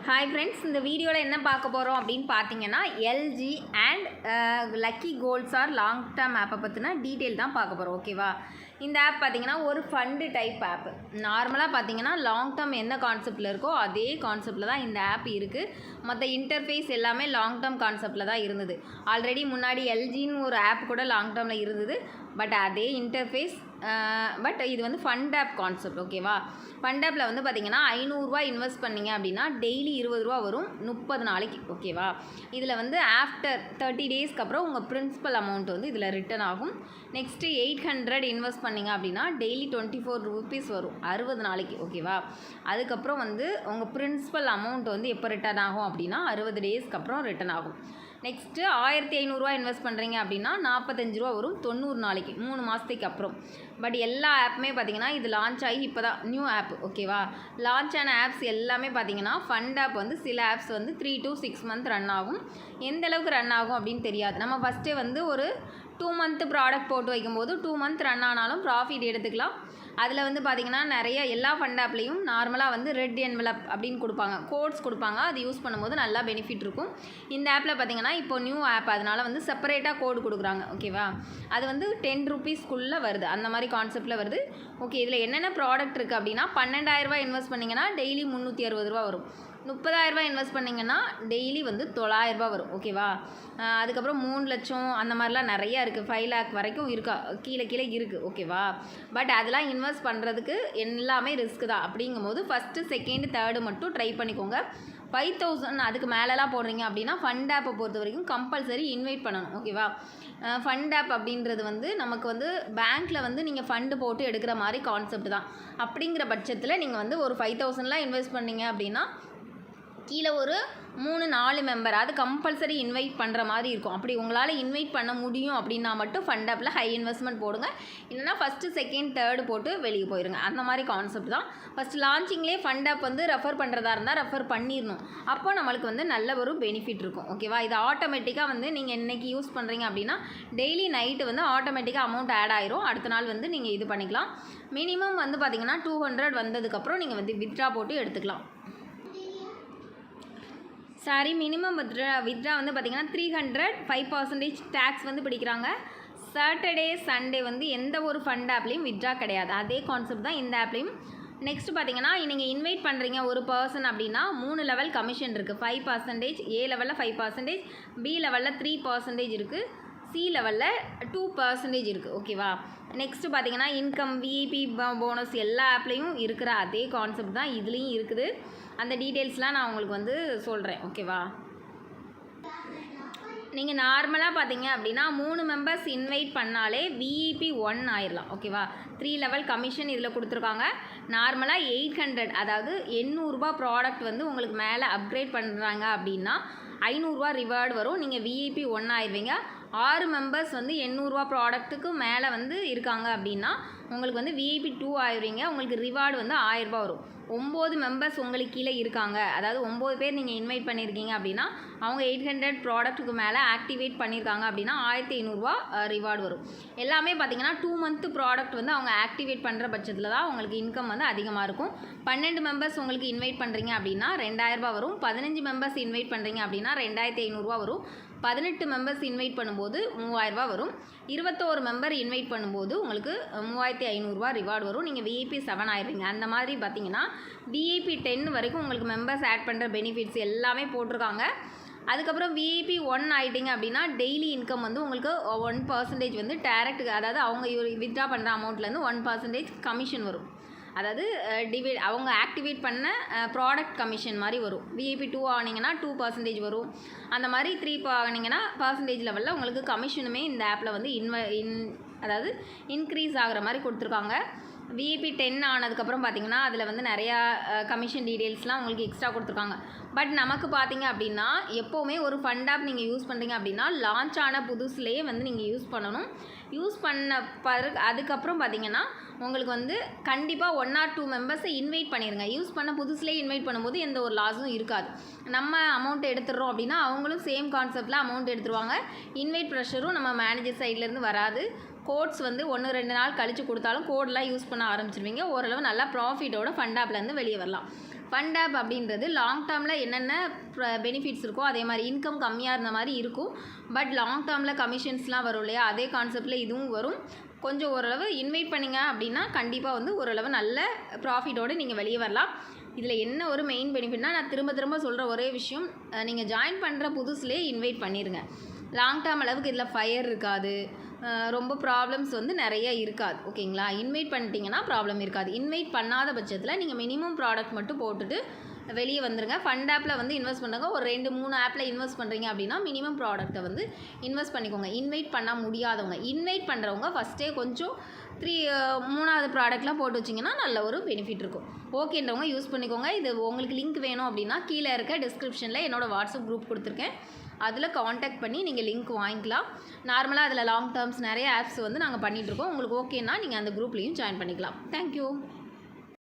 Hi friends, இந்த வீடியோவில் என்ன பார்க்க போகிறோம் அப்படின்னு பார்த்தீங்கன்னா LG and lucky golds are long term ஆப்பை பற்றின டீட்டெயில் தான் பார்க்க போகிறோம். ஓகேவா? இந்த ஆப் பார்த்தீங்கன்னா ஒரு ஃபண்டு டைப் ஆப். நார்மலாக பார்த்தீங்கன்னா லாங் டேர்ம் எந்த கான்செப்டில் இருக்கோ அதே கான்செப்டில் தான் இந்த ஆப் இருக்குது. மற்ற இன்டர்ஃபேஸ் எல்லாமே லாங் டேர்ம் கான்செப்டில் தான் இருந்தது. ஆல்ரெடி முன்னாடி எல்ஜின்னு ஒரு ஆப் கூட லாங் டேர்மில் இருந்தது. பட் அதே இன்டர்ஃபேஸ், பட் இது வந்து ஃபண்ட் ஆப் கான்செப்ட். ஓகேவா? ஃபண்ட் ஆப்பில் வந்து பார்த்தீங்கன்னா 500 ரூபாய் இன்வெஸ்ட் பண்ணிங்க அப்படின்னா டெய்லி 20 ரூபா வரும் 30 நாளைக்கு. ஓகேவா? இதில் வந்து ஆஃப்டர் 30 டேஸ்க்கு அப்புறம் உங்கள் பிரின்சிபல் அமௌண்ட் வந்து இதில் ரிட்டர்ன் ஆகும். நெக்ஸ்ட்டு 800 இன்வெஸ்ட் பண்ணிங்க அப்படின்னா டெய்லி 24 ரூபீஸ் வரும் 60 நாளைக்கு. ஓகேவா? அதுக்கப்புறம் வந்து உங்கள் பிரின்சிபல் அமௌண்ட் வந்து எப்போ ரிட்டர்ன் ஆகும் அப்படின்னா 60 டேஸ்க்கு அப்புறம் ரிட்டர்ன் ஆகும். நெக்ஸ்ட்டு 1500 இன்வெஸ்ட் பண்ணுறீங்க அப்படின்னா 45 ரூபா வரும் 90 நாளைக்கு, 3 மாதத்துக்கு அப்புறம். பட் எல்லா ஆப்புமே பார்த்தீங்கன்னா இது லான்ச் ஆகி இப்போ தான் நியூ ஆப். ஓகேவா? லான்ச் ஆன ஆப்ஸ் எல்லாமே பார்த்தீங்கன்னா ஃபண்ட் ஆப் வந்து சில ஆப்ஸ் வந்து 3 to 6 மந்த் ரன் ஆகும். எந்த அளவுக்கு ரன் ஆகும் அப்படின்னு தெரியாது. நம்ம ஃபஸ்ட்டே வந்து ஒரு 2 மந்த் ப்ராடக்ட் போட்டு வைக்கும்போது 2 மந்த் ரன் ஆனாலும் ப்ராஃபிட் எடுத்துக்கலாம். அதில் வந்து பார்த்திங்கன்னா நிறைய எல்லா ஃபண்ட் ஆப்லேயும் நார்மலாக வந்து ரெட் என்வலப் அப்படின்னு கொடுப்பாங்க, கோட்ஸ் கொடுப்பாங்க. அது யூஸ் பண்ணும்போது நல்லா பெனிஃபிட் இருக்கும். இந்த ஆப்பில் பார்த்திங்கன்னா இப்போ நியூ ஆப், அதனால் வந்து செப்பரேட்டாக கோடு கொடுக்குறாங்க. ஓகேவா? அது வந்து 10 ரூபீஸ்க்குள்ளே வருது, அந்த மாதிரி கான்செப்டில் வருது. ஓகே, இதில் என்னென்ன ப்ராடக்ட் இருக்குது அப்படின்னா 12,000 ரூபாய் இன்வெஸ்ட் பண்ணிங்கன்னா டெய்லி 360 ரூபா வரும். 30,000 ரூபாய் இன்வெஸ்ட் பண்ணிங்கன்னா டெய்லி வந்து 900 ரூபா வரும். ஓகேவா? அதுக்கப்புறம் 3 லட்சம் அந்த மாதிரிலாம் நிறையா இருக்குது. 5 lakh வரைக்கும் இருக்கா, கீழே இருக்குது. ஓகேவா? பட் அதெல்லாம் இன்வெஸ்ட் பண்ணுறதுக்கு எல்லாமே ரிஸ்க் தான். அப்படிங்கும்போது ஃபஸ்ட்டு, செகண்டு, தேர்டு மட்டும் ட்ரை பண்ணிக்கோங்க. 5,000 அதுக்கு மேலெலாம் போடுறீங்க அப்படின்னா ஃபண்ட் ஆப்பை பொறுத்த வரைக்கும் கம்பல்சரி இன்வைட் பண்ணணும். ஓகேவா? ஃபண்ட் ஆப் அப்படின்றது வந்து நமக்கு வந்து பேங்க்கில் வந்து நீங்கள் ஃபண்டு போட்டு எடுக்கிற மாதிரி கான்செப்ட் தான். அப்படிங்கிற பட்சத்தில் நீங்கள் வந்து ஒரு 5,000 இன்வெஸ்ட் பண்ணீங்க அப்படின்னா கீழே ஒரு 3-4 மெம்பர் அது கம்பல்சரி இன்வைட் பண்ணுற மாதிரி இருக்கும். அப்படி உங்களால் இன்வைட் பண்ண முடியும் அப்படின்னா மட்டும் ஃபண்ட் ஆப்பில் ஹை இன்வெஸ்ட்மெண்ட் போடுங்க. இல்லைனா ஃபஸ்ட்டு, செகண்ட், தேர்டு போட்டு வெளியே போயிடுங்க. அந்த மாதிரி கான்செப்ட் தான். ஃபஸ்ட் லான்ச்சிங்லேயே ஃபண்ட் ஆப் வந்து ரெஃபர் பண்ணுறதா இருந்தால் ரெஃபர் பண்ணிடணும். அப்போ நம்மளுக்கு வந்து நல்ல ஒரு பெனிஃபிட் இருக்கும். ஓகேவா? இது ஆட்டோமேட்டிக்காக வந்து நீங்கள் இன்றைக்கி யூஸ் பண்ணுறீங்க அப்படின்னா டெய்லி நைட்டு வந்து ஆட்டோமேட்டிக்காக அமௌண்ட் ஆட் ஆயிரும். அடுத்த நாள் வந்து நீங்கள் இது பண்ணிக்கலாம். மினிமம் வந்து பார்த்திங்கன்னா 200 வந்ததுக்கப்புறம் நீங்கள் வந்து வித்ட்ரா போட்டு எடுத்துக்கலாம். சாரி, மினிமம் வித்ட்ரா வந்து பார்த்திங்கன்னா 300, 5% டேக்ஸ் வந்து பிடிக்கிறாங்க. சாட்டர்டே, சண்டே வந்து எந்த ஒரு ஃபண்ட் ஆப்லேயும் வித்ட்ரா கிடையாது. அதே கான்செப்ட் தான் இந்த ஆப்லேயும். நெக்ஸ்ட் பார்த்திங்கன்னா நீங்கள் இன்வைட் பண்ணுறீங்க ஒரு பர்சன் அப்படின்னா 3 லெவல் கமிஷன் இருக்குது. 5%, ஏ லெவலில் 5%, பி லெவலில் 3% இருக்குது, சி லெவலில் 2% இருக்குது. ஓகேவா? நெக்ஸ்ட்டு பார்த்திங்கன்னா இன்கம், விஐபி போனஸ் எல்லா ஆப்லேயும் இருக்கிற அதே கான்செப்ட் தான் இதுலேயும் இருக்குது. அந்த டீட்டெயில்ஸ்லாம் நான் உங்களுக்கு வந்து சொல்கிறேன். ஓகேவா? நீங்கள் நார்மலாக பார்த்தீங்க அப்படின்னா 3 மெம்பர்ஸ் இன்வைட் பண்ணாலே விஇபி 1 ஆயிடலாம். ஓகேவா? 3 லெவல் கமிஷன் இதில் கொடுத்துருக்காங்க. நார்மலாக 800, அதாவது 800 ரூபா ப்ராடக்ட் வந்து உங்களுக்கு மேலே அப்கிரேட் பண்ணுறாங்க அப்படின்னா 500 ரூபா ரிவார்டு வரும். நீங்கள் விஇபி 1 ஆயிடுவீங்க. 6 மெம்பர்ஸ் வந்து 800 ரூபா ப்ராடக்ட்டுக்கு மேலே வந்து இருக்காங்க அப்படின்னா உங்களுக்கு வந்து விஐபி 2 ஆயிடுவீங்க. உங்களுக்கு ரிவார்டு வந்து 1000 ரூபா வரும். 9 மெம்பர்ஸ் உங்களுக்கு கீழே இருக்காங்க, அதாவது 9 பேர் நீங்கள் இன்வைட் பண்ணியிருக்கீங்க அப்படின்னா அவங்க 800 ப்ராடக்ட்டுக்கு மேலே ஆக்டிவேட் பண்ணியிருக்காங்க அப்படின்னா 1500 ரூபா ரிவார்டு வரும். எல்லாமே பார்த்தீங்கன்னா 2 மந்த் ப்ராடக்ட் வந்து அவங்க ஆக்டிவேட் பண்ணுற பட்சத்தில் தான் உங்களுக்கு இன்கம் வந்து அதிகமாக இருக்கும். 12 மெம்பர்ஸ் உங்களுக்கு இன்வைட் பண்ணுறீங்க அப்படின்னா 2000 ரூபா வரும். 15 மெம்பர்ஸ் இன்வைட் பண்ணுறீங்க அப்படின்னா 2500 ரூபா வரும். 18 மெம்பர்ஸ் இன்வைட் பண்ணும்போது 3000 ரூபா வரும். 21 மெம்பர் இன்வைட் பண்ணும்போது உங்களுக்கு 3500 ரூபா ரிவார்டு வரும். நீங்கள் விஐபி 7 ஆயிடுவீங்க. அந்த மாதிரி பார்த்தீங்கன்னா விஐபி 10 வரைக்கும் உங்களுக்கு மெம்பர்ஸ் ஆட் பண்ணுற பெனிஃபிட்ஸ் எல்லாமே போட்டிருக்காங்க. அதுக்கப்புறம் விஐபி 1 ஆகிட்டிங்க அப்படின்னா டெய்லி இன்கம் வந்து உங்களுக்கு 1% வந்து டேரக்ட், அதாவது அவங்க வித்ட்ரா பண்ணுற அமௌண்ட்லேருந்து 1% கமிஷன் வரும். அதாவது அவங்க ஆக்டிவேட் பண்ண ப்ராடக்ட் கமிஷன் மாதிரி வரும். விஐபி 2 ஆனீங்கன்னா 2% வரும். அந்த மாதிரி 3 ஆனீங்கன்னா % லெவலில் உங்களுக்கு கமிஷனுமே இந்த ஆப்பில் வந்து அதாவது இன்க்ரீஸ் ஆகிற மாதிரி கொடுத்துருக்காங்க. விஐபி 10 ஆனதுக்கப்புறம் பார்த்திங்கன்னா அதில் வந்து நிறையா கமிஷன் டீட்டெயில்ஸ்லாம் உங்களுக்கு எக்ஸ்ட்ரா கொடுத்துருக்காங்க. பட் நமக்கு பார்த்திங்க அப்படின்னா எப்போவுமே ஒரு ஃபண்ட் ஆப் நீங்கள் யூஸ் பண்ணுறீங்க அப்படின்னா லான்ச் ஆன புதுசுலேயே வந்து நீங்கள் யூஸ் பண்ணணும். யூஸ் பண்ண அதுக்கப்புறம் பார்த்திங்கன்னா உங்களுக்கு வந்து கண்டிப்பாக 1 or 2 மெம்பர்ஸை இன்வைட் பண்ணிடுங்க. யூஸ் பண்ண புதுசுலேயே இன்வைட் பண்ணும்போது எந்த ஒரு லாஸும் இருக்காது. நம்ம அமௌண்ட் எடுத்துடுறோம் அப்படின்னா அவங்களும் சேம் கான்செப்டில் அமௌண்ட் எடுத்துருவாங்க. இன்வைட் ப்ரெஷரும் நம்ம மேனேஜர் சைட்லேருந்து வராது. கோட்ஸ் வந்து 1-2 நாள் கழித்து கொடுத்தாலும் கோடெலாம் யூஸ் பண்ண ஆரம்பிச்சிருவீங்க. ஓரளவு நல்லா ப்ராஃபிட்டோட ஃபண்ட் ஆப்லேருந்து வெளியே வரலாம். ஃபண்ட் ஆப் அப்படின்றது லாங் டேர்மில் என்னென்ன பெனிஃபிட்ஸ் இருக்கோ அதே மாதிரி இன்கம் கம்மியாக இருந்த மாதிரி இருக்கும். பட் லாங் டேர்மில் கமிஷன்ஸ்லாம் வரும் இல்லையா, அதே கான்செப்டில் இதுவும் வரும். கொஞ்சம் ஓரளவு இன்வைட் பண்ணிங்க அப்படின்னா கண்டிப்பாக வந்து ஓரளவு நல்ல ப்ராஃபிட்டோடு நீங்கள் வெளியே வரலாம். இதில் என்ன ஒரு மெயின் பெனிஃபிட்னா, நான் திரும்ப சொல்கிற ஒரே விஷயம், நீங்கள் ஜாயின் பண்ணுற புதுசுலேயே இன்வைட் பண்ணிடுங்க. லாங் டேர்ம் அளவுக்கு இதில் ஃபயர் இருக்காது, ரொம்ப ப்ராப்ளம்ஸ் வந்து நிறைய இருக்காது. ஓகேங்களா, இன்வைட் பண்ணிட்டீங்கன்னா ப்ராப்ளம் இருக்காது. இன்வைட் பண்ணாத பட்சத்தில் நீங்கள் மினிமம் ப்ராடக்ட் மட்டும் போட்டுட்டு வெளியே வந்துடுங்க. ஃபண்ட் ஆப்பில் வந்து இன்வெஸ்ட் பண்ணுங்க. ஒரு 2-3 ஆப்பில் இன்வெஸ்ட் பண்ணுறீங்க அப்படின்னா மினிமம் ப்ராடக்ட்டை வந்து இன்வெஸ்ட் பண்ணிக்கோங்க. இன்வைட் பண்ண முடியாதவங்க, இன்வைட் பண்ணுறவங்க ஃபஸ்ட்டே கொஞ்சம் 3வது ப்ராடக்ட்லாம் போட்டு வச்சிங்கன்னா நல்ல ஒரு பெனிஃபிட் இருக்கும். ஓகேன்றவங்க யூஸ் பண்ணிக்கோங்க. இது உங்களுக்கு லிங்க் வேணும் அப்படின்னா கீழே இருக்க டிஸ்கிரிப்ஷனில் என்னோடய வாட்ஸ்அப் குரூப் கொடுத்துருக்கேன், அதில் காண்டாக்ட் பண்ணி நீங்கள் லிங்க் வாங்கிக்கலாம். நார்மலாக அதில் லாங் டேர்ம்ஸ் நிறைய ஆப்ஸ் வந்து நாங்கள் பண்ணிகிட்ருக்கோம். உங்களுக்கு ஓகேன்னா நீங்கள் அந்த குரூப்லேயும் ஜாயின் பண்ணிக்கலாம். தேங்க்யூ.